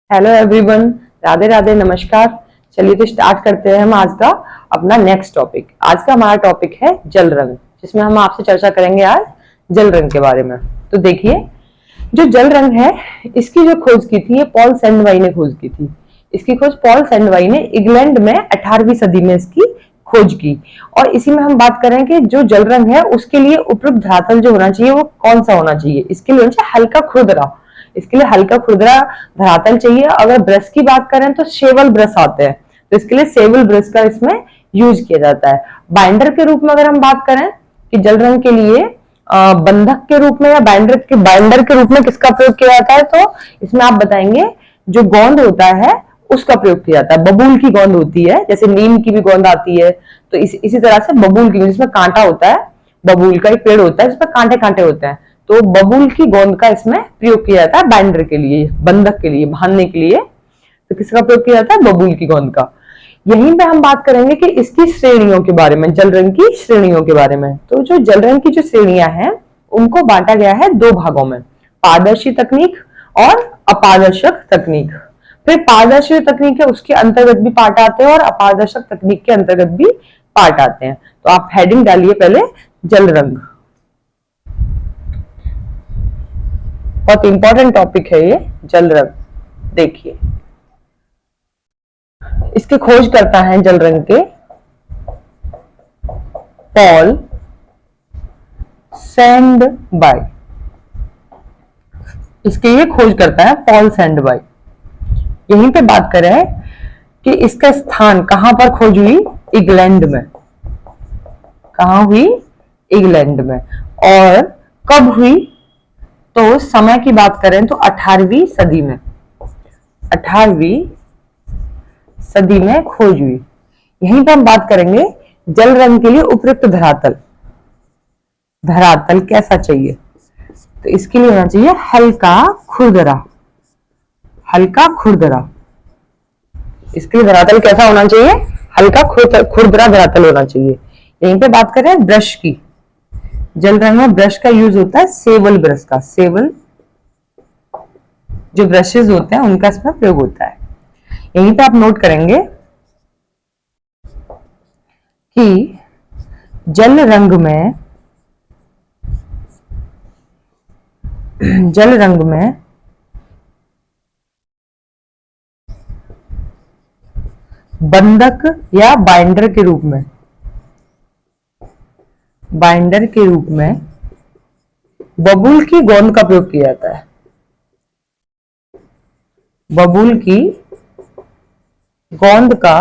Hello everyone, Radhe Radhe, नमस्कार। चलिए तो स्टार्ट करते हैं हम आज का अपना नेक्स्ट टॉपिक। आज का हमारा टॉपिक है जल रंग, जिसमें हम आपसे चर्चा करेंगे आज जल रंग के बारे में। तो देखिए, जो जल रंग है इसकी जो खोज की थी ये पॉल सेंडवाई ने खोज की थी। इसकी खोज पॉल सेंडवाई ने इंग्लैंड में 18वीं सदी में इसकी खोज की। और इसी में हम बात करें कि जो जल रंग है उसके लिए उपयुक्त धरातल जो होना चाहिए वो कौन सा होना चाहिए। इसके लिए हल्का खुरदरा, इसके लिए हल्का खुरदरा धरातल चाहिए। अगर ब्रश की बात करें तो शेवल ब्रश आते हैं, तो इसके लिए सेवल ब्रश का इसमें यूज किया जाता है। बाइंडर के रूप में अगर हम बात करें कि जल रंग के लिए बंधक के रूप में या बाइंडर के रूप में किसका प्रयोग किया जाता है, तो इसमें आप बताएंगे जो गोंद होता है उसका प्रयोग किया जाता है। बबूल की गोंद होती है, जैसे नीम की भी गोंद आती है, तो इसी तरह से बबूल की, जिसमें कांटा होता है, बबूल का एक पेड़ होता है जिसमें कांटे कांटे होते हैं, तो बबूल की गोंद का इसमें प्रयोग किया जाता है बाइंडर के लिए, बंधक के लिए, बांधने के लिए। तो किसका प्रयोग किया जाता है? बबूल की गोंद का। यहीं पे हम बात करेंगे कि इसकी श्रेणियों के बारे में, जल रंग की श्रेणियों के बारे में। तो जो जल रंग की जो श्रेणियां हैं उनको बांटा गया है दो भागों में, पारदर्शी तकनीक और अपारदर्शक तकनीक। फिर पारदर्शी तकनीक है उसके अंतर्गत भी पार्ट आते हैं और अपारदर्शक तकनीक के अंतर्गत भी पार्ट आते हैं। तो आप हेडिंग डालिए पहले जल रंग। बहुत इंपॉर्टेंट टॉपिक है ये जल रंग। देखिए, इसकी खोज करता है जल रंग के पॉल सेंडबाई। इसके ये खोज करता है पॉल सेंडबाई। यहीं पे बात करें कि इसका स्थान कहां पर खोज हुई? इंग्लैंड में। कहां हुई? इंग्लैंड में। और कब हुई? तो समय की बात करें तो 18वीं सदी में, 18वीं सदी में खोज हुई। यहीं पर हम बात करेंगे जल रंग के लिए उपयुक्त धरातल। धरातल कैसा चाहिए? तो इसके लिए होना चाहिए हल्का खुरदरा। हल्का खुरदरा। इसके लिए धरातल कैसा होना चाहिए? हल्का खुरदरा धरातल होना चाहिए। यहीं पे बात करें ब्रश की, जल रंग में ब्रश का यूज होता है सेवल ब्रश का। सेवल जो ब्रशेज होते हैं उनका इसमें प्रयोग होता है। यहीं पे आप नोट करेंगे कि जल रंग में जल रंग में बंधक या बाइंडर के रूप में, बाइंडर के रूप में बबूल की गोंद का प्रयोग किया जाता है। बबूल की गोंद का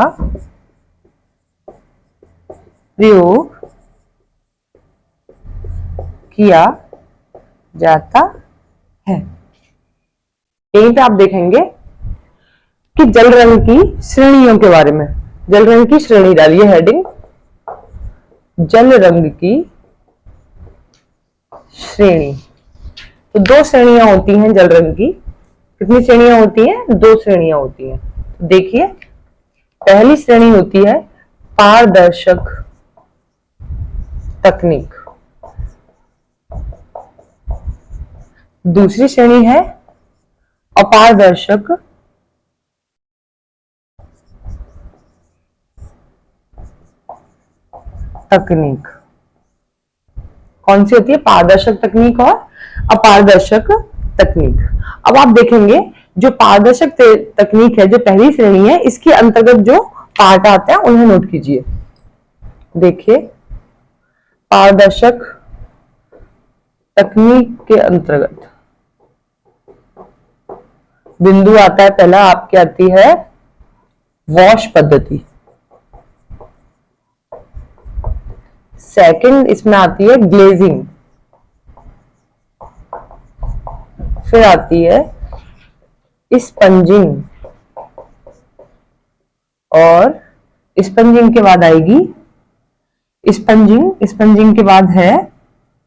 प्रयोग किया जाता है। यहीं पे आप देखेंगे कि जल रंग की श्रेणियों के बारे में। जल रंग की श्रेणी डालिए हेडिंग, जल रंग की श्रेणी। तो दो श्रेणियां होती हैं जल रंग की। कितनी श्रेणियां होती हैं? दो श्रेणियां होती हैं। तो देखिए, पहली श्रेणी होती है पारदर्शक तकनीक, दूसरी श्रेणी है अपारदर्शक तकनीक। कौन सी होती है? पारदर्शक तकनीक और अपारदर्शक तकनीक। अब आप देखेंगे जो पारदर्शक तकनीक है, जो पहली श्रेणी है, इसके अंतर्गत जो पार्ट आते हैं उन्हें नोट कीजिए। देखिए, पारदर्शक तकनीक के अंतर्गत बिंदु आता है पहला, आपकी आती है वॉश पद्धति। सेकंड इसमें आती है ग्लेजिंग। फिर आती है स्पंजिंग, और स्पंजिंग के बाद आएगी स्पंजिंग। स्पंजिंग के बाद है,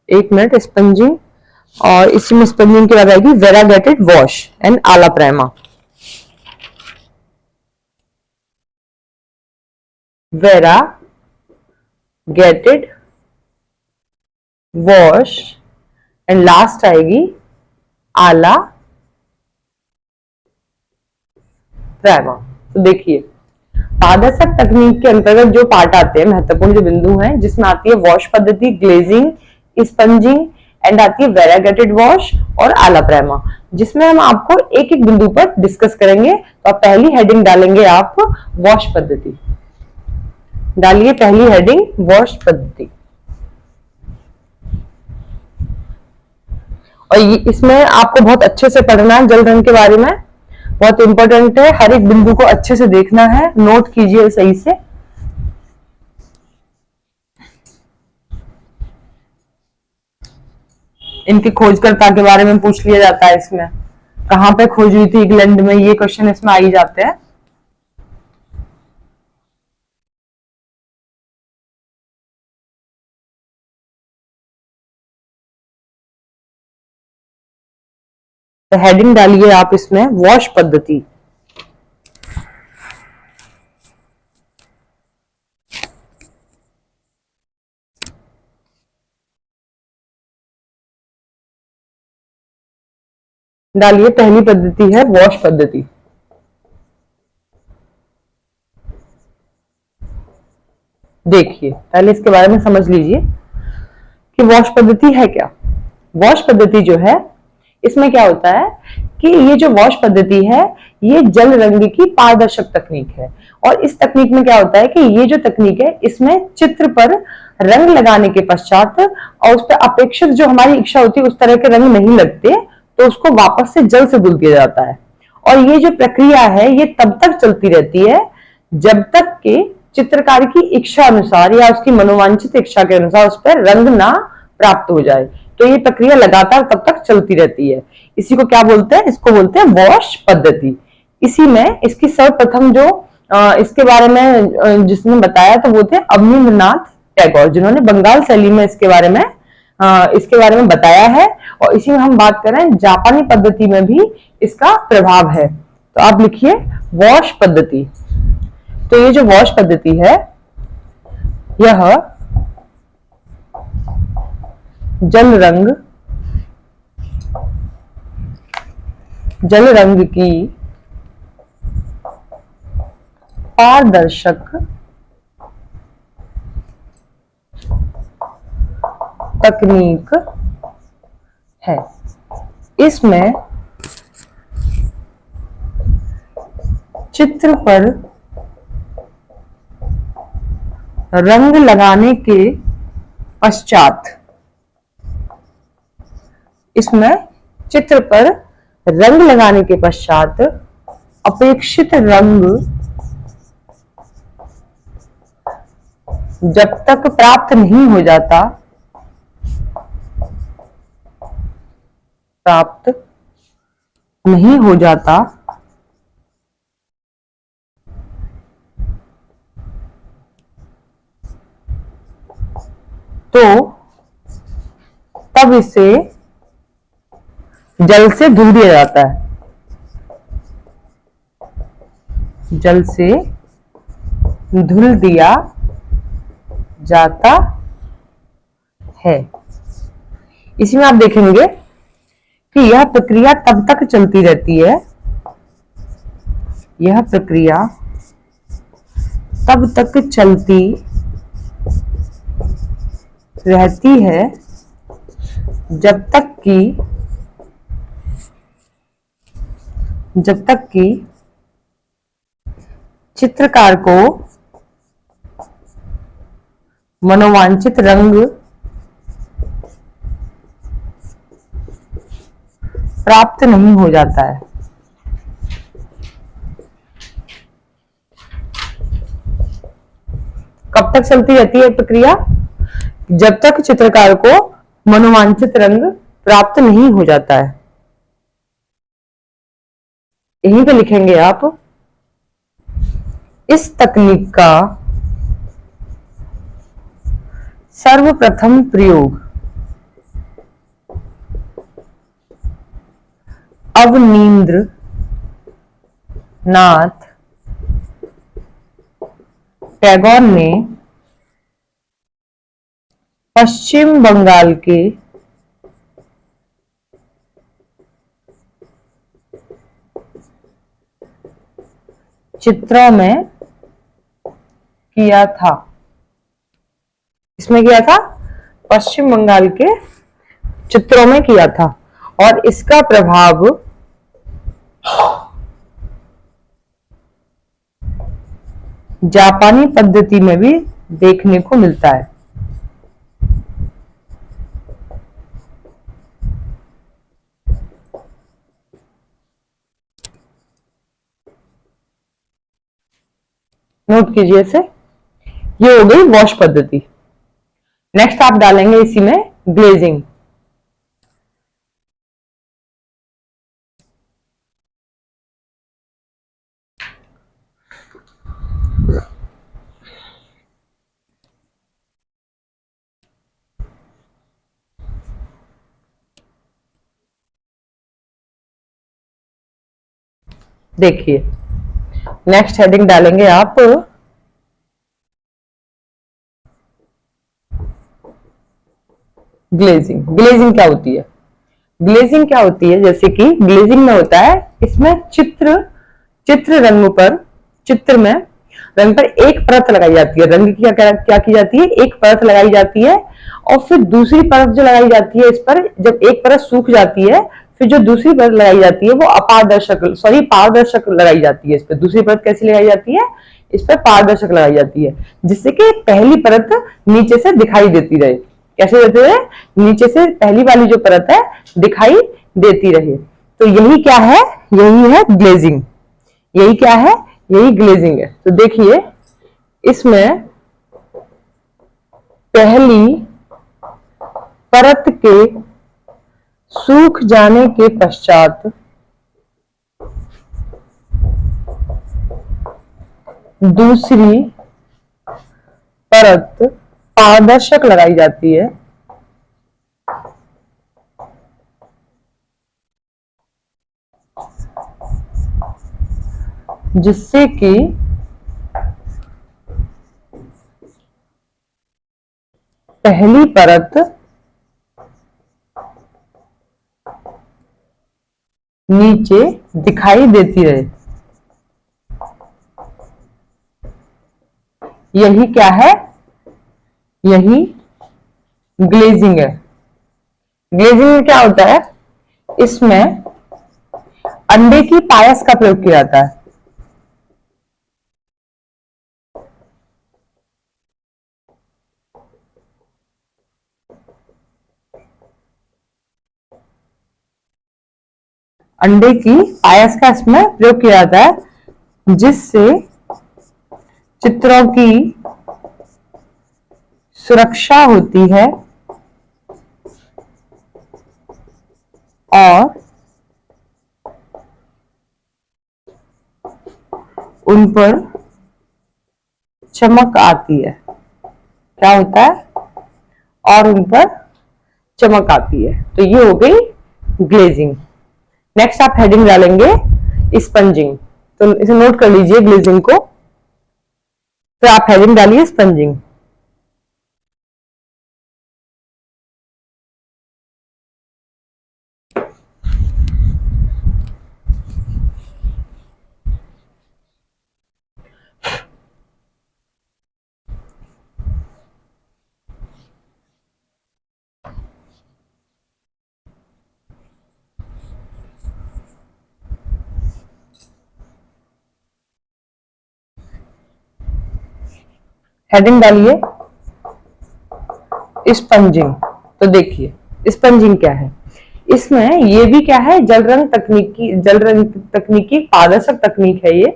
एक मिनट, स्पंजिंग, और इसमें स्पंजिंग के बाद आएगी वेरागेटेड वॉश एंड आला प्रेमा। वेरागेटेड वॉश एंड लास्ट आएगी आला प्रेमा। तो देखिए, पारदर्शक तकनीक के अंतर्गत जो पार्ट आते हैं, महत्वपूर्ण जो बिंदु हैं, जिसमें आती है वॉश पद्धति, ग्लेजिंग, स्पंजिंग एंड आती है वेराइगेटेड वॉश और आला प्रेमा, जिसमें हम आपको एक एक बिंदु पर डिस्कस करेंगे। तो आप पहली हेडिंग डालेंगे आप वॉश पद्धति, डालिए पहली हेडिंग वॉश पद्धति। और इसमें आपको बहुत अच्छे से पढ़ना है जल रंग के बारे में, बहुत इंपॉर्टेंट है, हर एक बिंदु को अच्छे से देखना है, नोट कीजिए सही से। इनकी खोजकर्ता के बारे में पूछ लिया जाता है, इसमें कहां पे खोज हुई थी इंग्लैंड में, ये क्वेश्चन इसमें आ ही जाते हैं। तो हेडिंग डालिए आप इसमें वॉश पद्धति। डालिए पहली पद्धति है वॉश पद्धति। देखिए, पहले इसके बारे में समझ लीजिए कि वॉश पद्धति है क्या। वॉश पद्धति जो है, इसमें क्या होता है कि ये जो वॉश पद्धति है, ये जल रंग की पारदर्शक तकनीक है। और इस तकनीक में क्या होता है कि ये जो तकनीक है, इसमें चित्र पर रंग लगाने के पश्चात और उस पर अपेक्षित जो हमारी इच्छा होती है उस तरह के रंग नहीं लगते, तो उसको वापस से जल से धुल दिया जाता है। और ये जो प्रक्रिया है, ये तब तक चलती रहती है जब तक कि चित्रकार की इच्छा अनुसार या उसकी मनोवांछित इच्छा के अनुसार उस पर रंग ना प्राप्त हो जाए। तो ये प्रक्रिया लगातार तब तक चलती रहती है। इसी को क्या बोलते हैं? इसको बोलते हैं वॉश पद्धति। इसी में इसकी सर्वप्रथम जो इसके बारे में जिसने बताया तो वो थे अवनींद्रनाथ टैगोर, जिन्होंने बंगाल शैली में इसके बारे में बताया है। और इसी में हम बात करें, जापानी पद्धति में भी इसका प्रभाव है। तो आप लिखिए वॉश पद्धति। तो ये जो वॉश पद्धति है, यह जल रंग की पारदर्शक तकनीक है। इसमें चित्र पर रंग लगाने के पश्चात अपेक्षित रंग जब तक प्राप्त नहीं हो जाता तो तब इसे जल से धुल दिया जाता है। जल से धुल दिया जाता है। इसी में आप देखेंगे कि यह प्रक्रिया तब तक चलती रहती है, यह प्रक्रिया तब तक चलती रहती है जब तक कि चित्रकार को मनोवांछित रंग प्राप्त नहीं हो जाता है। कब तक चलती रहती है प्रक्रिया? जब तक चित्रकार को मनोवांछित रंग प्राप्त नहीं हो जाता है। यहीं पे लिखेंगे आप, इस तकनीक का सर्वप्रथम प्रयोग अवनींद्रनाथ टैगोर ने पश्चिम बंगाल के चित्रों में किया था। इसमें किया था, पश्चिम बंगाल के चित्रों में किया था। और इसका प्रभाव जापानी पद्धति में भी देखने को मिलता है। नोट कीजिए इसे। ये हो गई वॉश पद्धति। नेक्स्ट आप डालेंगे इसी में ग्लेजिंग। देखिए, नेक्स्ट हेडिंग डालेंगे आप ग्लेजिंग। ग्लेजिंग क्या होती है? ग्लेजिंग क्या होती है, जैसे कि ग्लेजिंग में होता है, इसमें चित्र रंग पर, चित्र में रंग पर एक परत लगाई जाती है। रंग की क्या की जाती है? एक परत लगाई जाती है, और फिर दूसरी परत जो लगाई जाती है इस पर, जब एक परत सूख जाती है, फिर जो दूसरी परत लगाई जाती है वो पारदर्शक लगाई जाती है। इस पर दूसरी परत कैसी लगाई जाती है? इस पर पारदर्शक लगाई जाती है, जिससे कि पहली परत नीचे से दिखाई देती रहे। कैसे देते रहे? नीचे से पहली वाली जो परत है दिखाई देती रहे। तो यही क्या है? यही है ग्लेजिंग। यही क्या है? यही ग्लेजिंग है। तो देखिए, इसमें पहली परत के सूख जाने के पश्चात दूसरी परत पारदर्शक लगाई जाती है, जिससे कि पहली परत नीचे दिखाई देती रहे। यही क्या है? यही ग्लेजिंग है। ग्लेजिंग में क्या होता है? इसमें अंडे की पायस का प्रयोग किया जाता है। अंडे की पायस का इसमें प्रयोग किया जाता है, जिससे चित्रों की सुरक्षा होती है और उन पर चमक आती है। क्या होता है? और उन पर चमक आती है। तो ये हो गई ग्लेजिंग। नेक्स्ट आप हेडिंग डालेंगे स्पंजिंग। तो इसे नोट कर लीजिए ग्लेजिंग को। तो आप हेडिंग डालिए स्पंजिंग। हेडिंग डालिए स्पंजिंग। तो देखिए स्पंजिंग क्या है। इसमें ये भी क्या है? जल रंग तकनीकी पारदर्शक तकनीक है ये।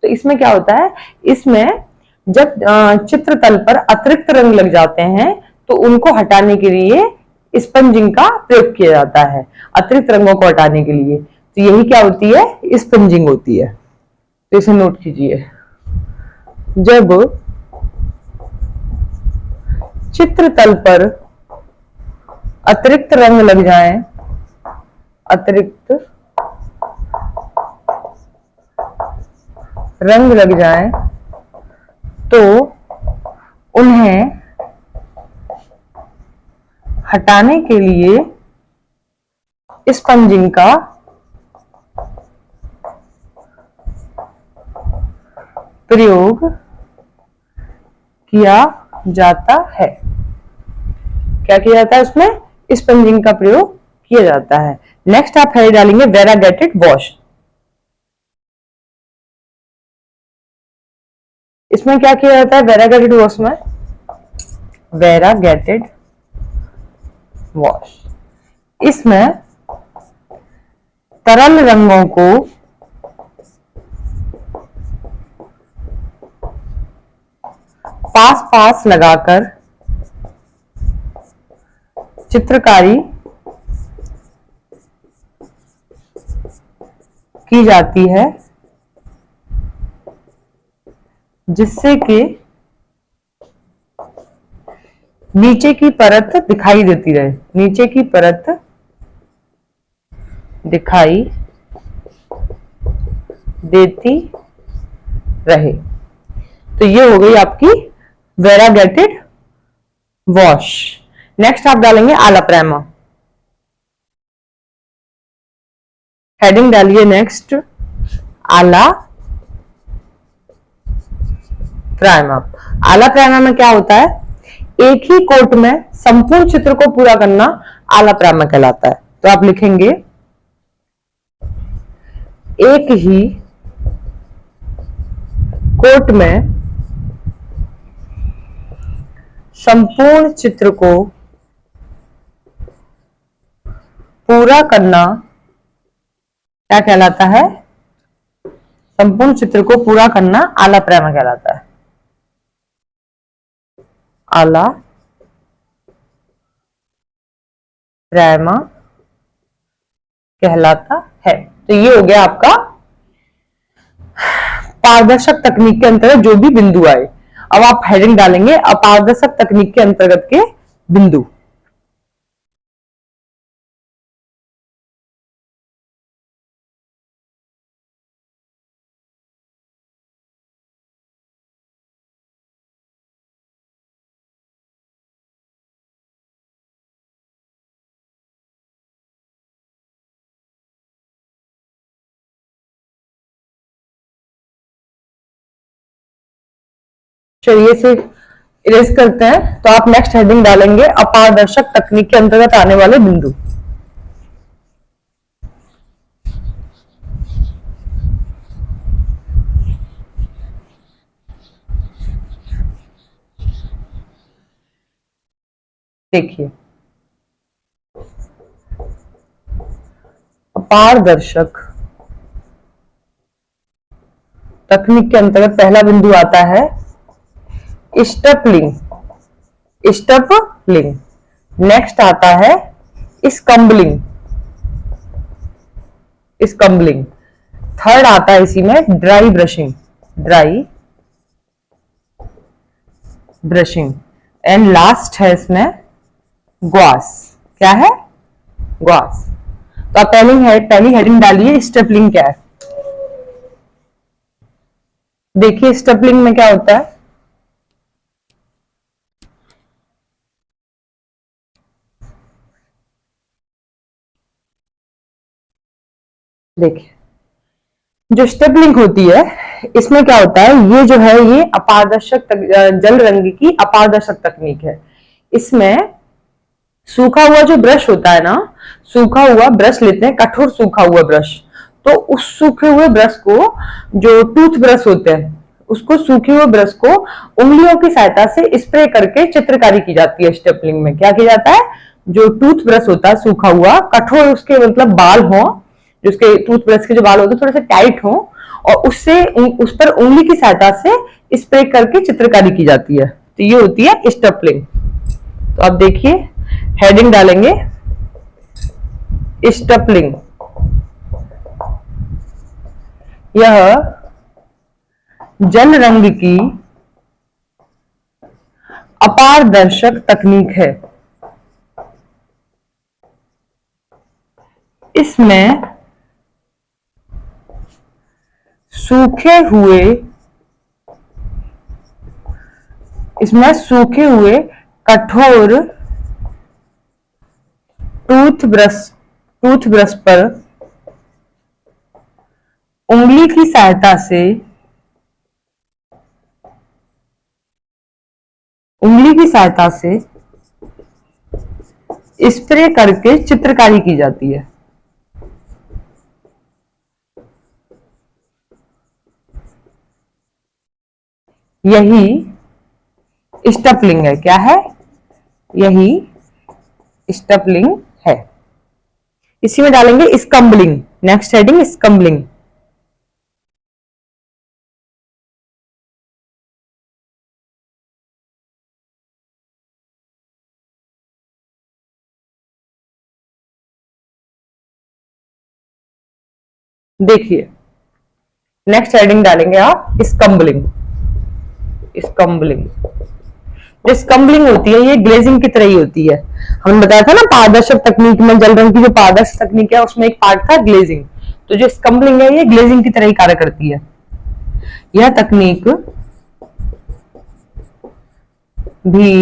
तो इसमें क्या होता है? इसमें जब चित्र तल पर अतिरिक्त रंग लग जाते हैं तो उनको हटाने के लिए स्पंजिंग का प्रयोग किया जाता है, अतिरिक्त रंगों को हटाने के लिए। तो यही क्या होती है? स्पंजिंग होती है। तो इसे नोट कीजिए। जब चित्र तल पर अतिरिक्त रंग लग जाए, अतिरिक्त रंग लग जाए, तो उन्हें हटाने के लिए स्पंजिंग का प्रयोग किया जाता है। क्या किया जाता है उसमें? स्पंजिंग का प्रयोग किया जाता है। नेक्स्ट आप है डालेंगे वेरागेटेड वॉश। इसमें क्या किया जाता है वेरागेटेड वॉश में? वेरागेटेड वॉश, इसमें तरल रंगों को पास पास लगाकर चित्रकारी की जाती है, जिससे कि नीचे की परत दिखाई देती रहे, नीचे की परत दिखाई देती रहे। तो ये हो गई आपकी वेरागेटेड वॉश। नेक्स्ट आप डालेंगे आला प्राइमर। हेडिंग डालिए नेक्स्ट आला प्राइमर। आला प्राइमर में क्या होता है? एक ही कोट में संपूर्ण चित्र को पूरा करना आला प्राइमर कहलाता है। तो आप लिखेंगे एक ही कोट में संपूर्ण चित्र को पूरा करना क्या कहलाता है? संपूर्ण चित्र को पूरा करना आला प्राइमर कहलाता है। आला प्राइमर कहलाता है। तो ये हो गया आपका पारदर्शक तकनीक के अंतर्गत जो भी बिंदु आए। अब आप हेडिंग डालेंगे अपारदर्शक तकनीक के अंतर्गत के बिंदु। चलिए इसे इरेज करते हैं। तो आप नेक्स्ट हेडिंग डालेंगे अपारदर्शक तकनीक के अंतर्गत आने वाले बिंदु। देखिए अपारदर्शक तकनीक के अंतर्गत पहला बिंदु आता है स्टपलिंग, स्टपलिंग। नेक्स्ट आता है स्कम्बलिंग, स्कम्बलिंग। थर्ड आता है इसी में dry brushing, dry brushing. And last है इसमें ग्वास। क्या है? ग्वास। तो आप पहली हेडिंग डालिए स्टेपलिंग क्या है। देखिए स्टेपलिंग में क्या होता है? देखिए जो स्टेपलिंग होती है इसमें क्या होता है, ये जो है ये अपारदर्शक जल रंग की अपारदर्शक तकनीक है। इसमें सूखा हुआ जो ब्रश होता है ना, सूखा हुआ ब्रश लेते हैं, कठोर सूखा हुआ ब्रश। तो उस सूखे हुए ब्रश को, जो टूथ ब्रश होते हैं, उसको सूखे हुए ब्रश को उंगलियों की सहायता से स्प्रे करके चित्रकारी की जाती है। स्टेपलिंग में क्या किया जाता है? जो टूथ ब्रश होता है सूखा हुआ, कठोर उसके मतलब बाल हो, जो उसके टूथ ब्रश के जो बाल होते हैं थोड़े से टाइट हो, और उससे उस पर उंगली की सहायता से स्प्रे करके चित्रकारी की जाती है। तो ये होती है स्टेपलिंग। तो आप देखिए हेडिंग डालेंगे स्टेपलिंग। यह जल रंग की अपारदर्शक तकनीक है। इसमें सूखे हुए कठोर टूथब्रश पर उंगली की सहायता से उंगली की सहायता से स्प्रे करके चित्रकारी की जाती है। यही स्टपलिंग है। क्या है? यही स्टपलिंग है। इसी में डालेंगे स्कम्बलिंग। Next heading स्कम्बलिंग। देखिए, नेक्स्ट हेडिंग डालेंगे आप स्कम्बलिंग। स्कम्बलिंग, जो स्कम्बलिंग होती है ये ग्लेजिंग की तरह ही होती है। हमने बताया था ना पारदर्शक तकनीक में, जल रंग की जो पारदर्शक तकनीक है उसमें एक पार्ट था ग्लेजिंग। तो जो स्कम्बलिंग है ये ग्लेजिंग की तरह ही कार्य करती है। यह तकनीक भी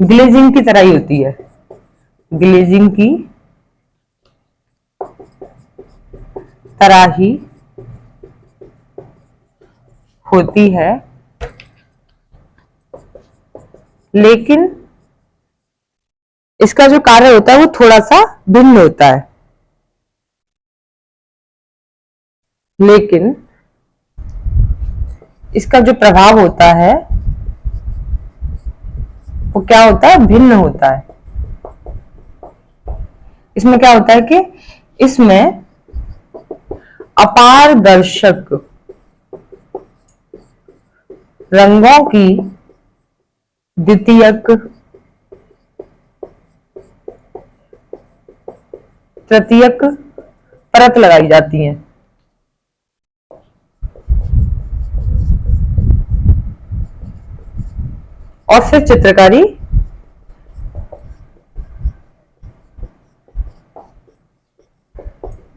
ग्लेजिंग की तरह ही होती है। ग्लेजिंग की तरह ही होती है, लेकिन इसका जो कार्य होता है वो थोड़ा सा भिन्न होता है। लेकिन इसका जो प्रभाव होता है वो क्या होता है? भिन्न होता है। इसमें क्या होता है कि इसमें अपारदर्शक रंगों की द्वितीयक, तृतीयक परत लगाई जाती है। और फिर चित्रकारी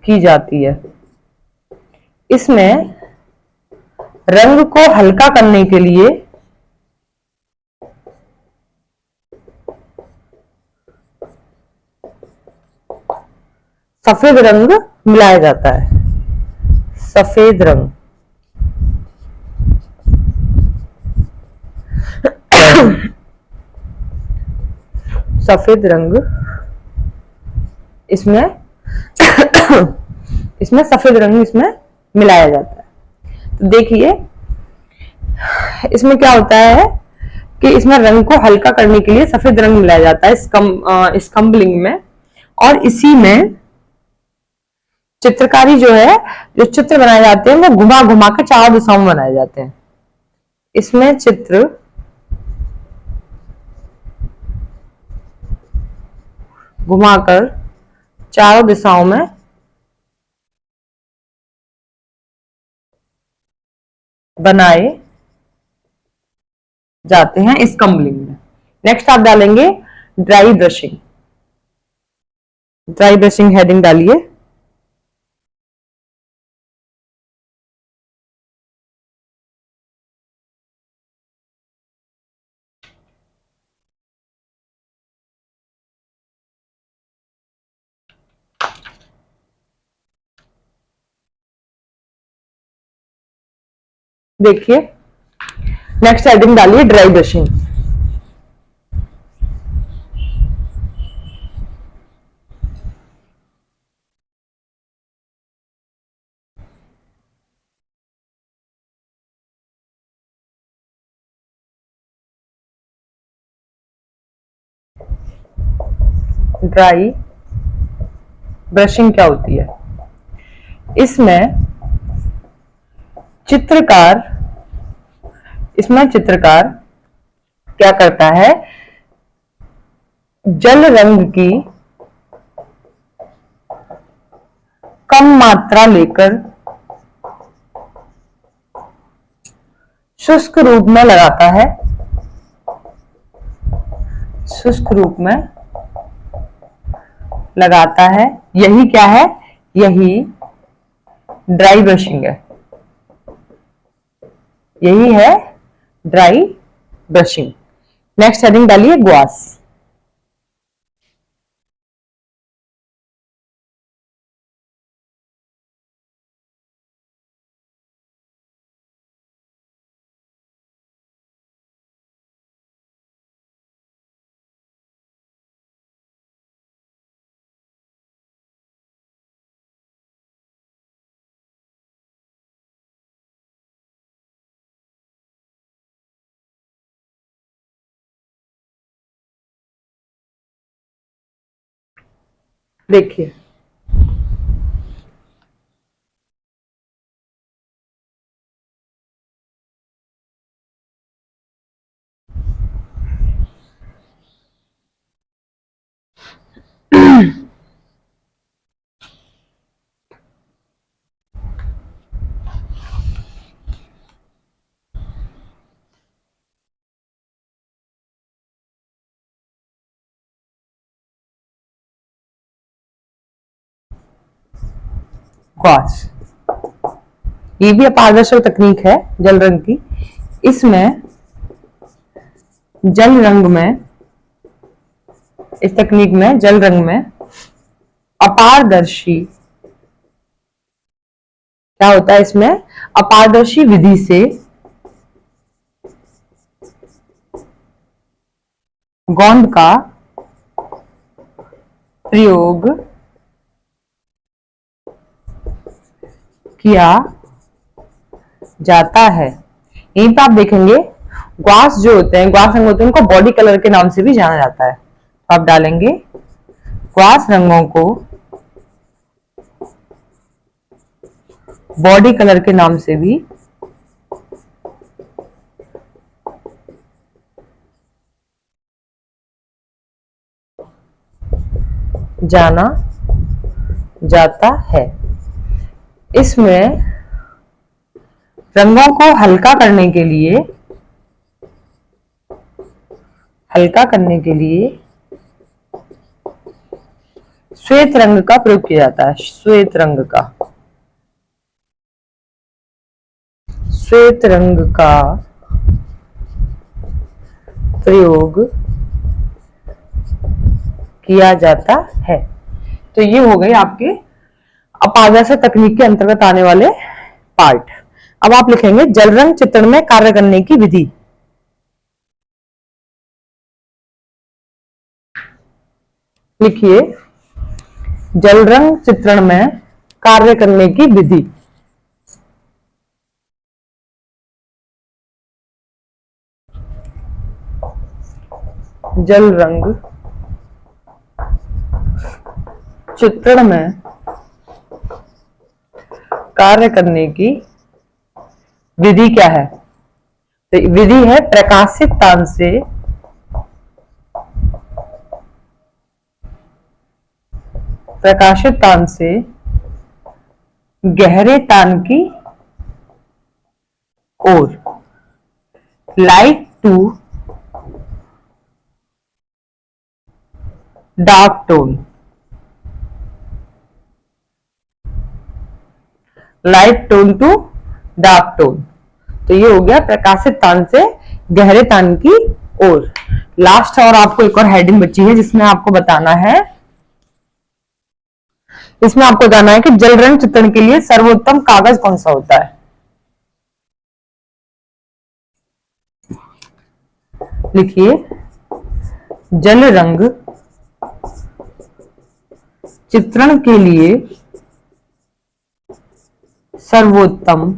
की जाती है। इसमें रंग को हल्का करने के लिए सफेद रंग मिलाया जाता है। सफेद रंग सफेद रंग इसमें इसमें सफेद रंग इसमें मिलाया जाता है। तो देखिए, इसमें क्या होता है कि इसमें रंग को हल्का करने के लिए सफेद रंग मिलाया जाता है स्कम्बलिंग में। और इसी में चित्रकारी जो है, जो चित्र बनाए जाते हैं वो घुमा घुमा के चारों दिशाओं में बनाए जाते हैं। इसमें चित्र घुमाकर चारों दिशाओं में बनाए जाते हैं स्कम्बलिंग में। नेक्स्ट आप डालेंगे dry brushing. Dry brushing heading डालिए। देखिए, नेक्स्ट हेडिंग डालिए ड्राई ब्रशिंग। ड्राई ब्रशिंग क्या होती है? इसमें चित्रकार इसमें चित्रकार क्या करता है? जल रंग की कम मात्रा लेकर शुष्क रूप में लगाता है। शुष्क रूप में लगाता है। यही क्या है? यही ड्राई ब्रशिंग है। यही है ड्राई ब्रशिंग। नेक्स्ट हेडिंग डालिए ग्वास। देखिए क्वार्ट्ज, ये भी अपारदर्शक तकनीक है जल रंग की। इसमें जल रंग में, इस तकनीक में जल रंग में अपारदर्शी क्या होता है, इसमें अपारदर्शी विधि से गोंद का प्रयोग किया जाता है। यहीं पे आप देखेंगे ग्वास जो होते हैं, ग्वास रंग होते हैं, उनको बॉडी कलर के नाम से भी जाना जाता है। तो आप डालेंगे ग्वास रंगों को बॉडी कलर के नाम से भी जाना जाता है। इसमें रंगों को हल्का करने के लिए श्वेत रंग का प्रयोग किया जाता है। श्वेत रंग का प्रयोग किया जाता है। तो ये हो गए आपके अपारदर्शक तकनीक के अंतर्गत आने वाले पार्ट। अब आप लिखेंगे जल रंग चित्रण में कार्य करने की विधि। लिखिए जल रंग चित्रण में कार्य करने की विधि। जल रंग चित्रण में कार्य करने की विधि क्या है? तो विधि है प्रकाशित तान से गहरे तान की ओर, light to dark tone, light tone to dark tone. तो ये हो गया प्रकाशित तान से गहरे तान की ओर। लास्ट और आपको एक और हेडिंग बची है जिसमें आपको बताना है, इसमें आपको बताना है कि जल रंग चित्रण के लिए सर्वोत्तम कागज कौन सा होता है। लिखिए जल रंग चित्रण के लिए सर्वोत्तम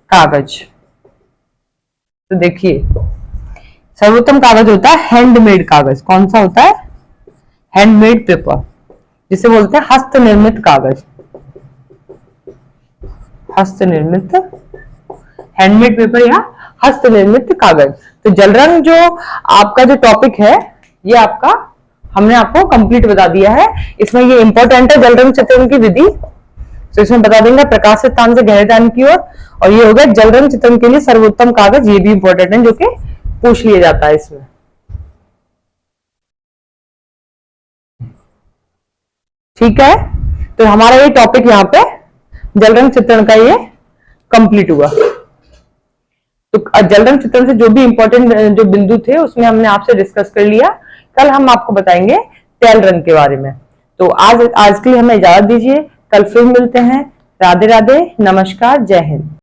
कागज। तो देखिए सर्वोत्तम कागज होता है हैंडमेड कागज। कौन सा होता है? हैंडमेड पेपर, जिसे बोलते हैं हस्त निर्मित कागज। हस्त निर्मित, हैंडमेड पेपर या हस्त निर्मित कागज। तो जल रंग जो आपका जो टॉपिक है, ये आपका हमने आपको कंप्लीट बता दिया है। इसमें ये इंपॉर्टेंट है जल रंग चित्रण की विधि। तो इसमें बता देंगे प्रकाशित तान से गहरे तान की ओर, और ये हो गया जल रंग चित्रण के लिए सर्वोत्तम कागज। ये भी इंपॉर्टेंट है जो कि पूछ लिया जाता है इसमें। ठीक है, तो हमारा ये टॉपिक यहाँ पे जल रंग चित्रण का ये कंप्लीट हुआ। तो जल रंग चित्रण से जो भी इंपॉर्टेंट जो बिंदु थे उसमें हमने आपसे डिस्कस कर लिया। कल हम आपको बताएंगे तेल रंग के बारे में। तो आज के लिए हमें इजाजत दीजिए, कल फिर मिलते हैं। राधे राधे, नमस्कार, जय हिंद।